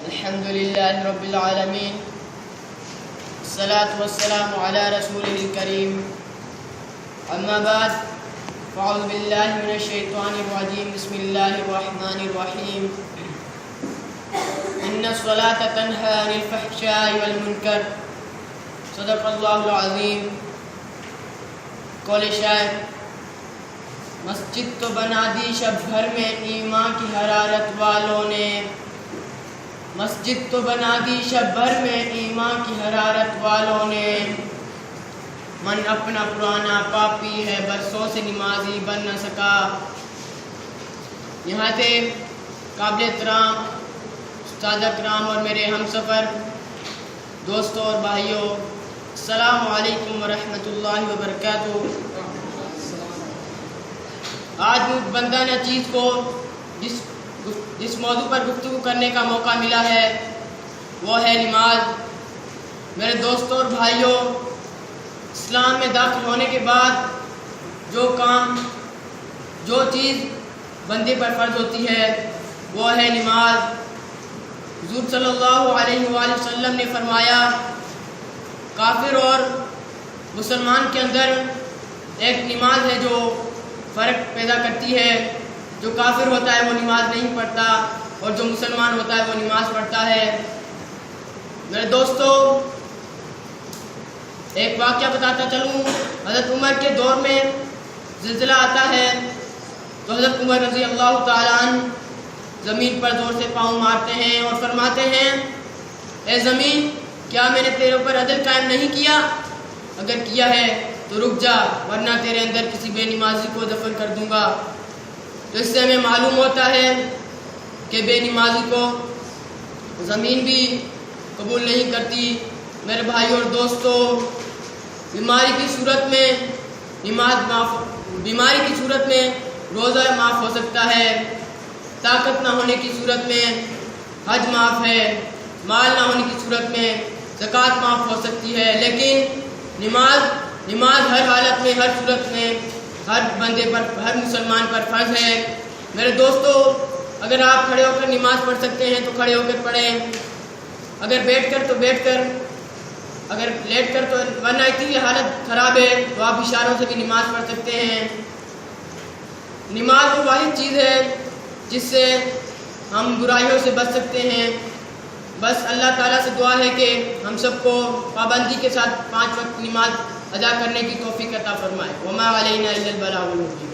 الحمد لله رب العالمين الصلاة والسلام على رسوله الكريم أما بعد فأعوذ بالله من الشيطان الرجيم بسم الله الرحمن الرحيم إن الصلاة تنهى عن الفحشاء والمنكر صدق الله العظيم. قول شاعر: مسجد تو بنا دی شب بھر میں ایمان کی حرارت والوں نے، مسجد تو بنا دی شب بھر میں ایمان کی حرارت والوں نے، من اپنا پرانا پاپی ہے برسوں سے نمازی بن نہ سکا. یہاں تھے قابل احترام استاد اکرام اور میرے ہم سفر دوستوں اور بھائیوں، السلام علیکم ورحمۃ اللہ وبرکاتہ. آج بندہ نچیز کو جس موضوع پر گفتگو کرنے کا موقع ملا ہے وہ ہے نماز. میرے دوستوں اور بھائیوں، اسلام میں داخل ہونے کے بعد جو چیز بندے پر فرض ہوتی ہے وہ ہے نماز. حضور صلی اللہ علیہ وآلہ وسلم نے فرمایا، کافر اور مسلمان کے اندر ایک نماز ہے جو فرق پیدا کرتی ہے. جو کافر ہوتا ہے وہ نماز نہیں پڑھتا اور جو مسلمان ہوتا ہے وہ نماز پڑھتا ہے. میرے دوستوں، ایک واقعہ بتاتا چلوں. حضرت عمر کے دور میں زلزلہ آتا ہے تو حضرت عمر رضی اللہ تعالیٰ عنہ زمین پر زور سے پاؤں مارتے ہیں اور فرماتے ہیں، اے زمین، کیا میں نے تیرے اوپر عدل قائم نہیں کیا؟ اگر کیا ہے تو رک جا، ورنہ تیرے اندر کسی بے نمازی کو دفن کر دوں گا. تو اس سے ہمیں معلوم ہوتا ہے کہ بے نمازی کو زمین بھی قبول نہیں کرتی. میرے بھائیوں اور دوستوں، بیماری کی صورت میں روزہ معاف ہو سکتا ہے، طاقت نہ ہونے کی صورت میں حج معاف ہے، مال نہ ہونے کی صورت میں زکوٰۃ معاف ہو سکتی ہے، لیکن نماز ہر حالت میں، ہر صورت میں ہر بندے پر، ہر مسلمان پر فرض ہے. میرے دوستوں، اگر آپ کھڑے ہو کر نماز پڑھ سکتے ہیں تو کھڑے ہو کر پڑھیں، اگر بیٹھ کر تو بیٹھ کر، اگر لیٹ کر تو، ورنہ اتنی حالت خراب ہے تو آپ اشاروں سے بھی نماز پڑھ سکتے ہیں. نماز وہ واحد چیز ہے جس سے ہم برائیوں سے بچ سکتے ہیں. بس اللہ تعالیٰ سے دعا ہے کہ ہم سب کو پابندی کے ساتھ 5 وقت نماز ادا کرنے کی توفیق عطا فرمائے. وما علینا الا البلاغ المبین.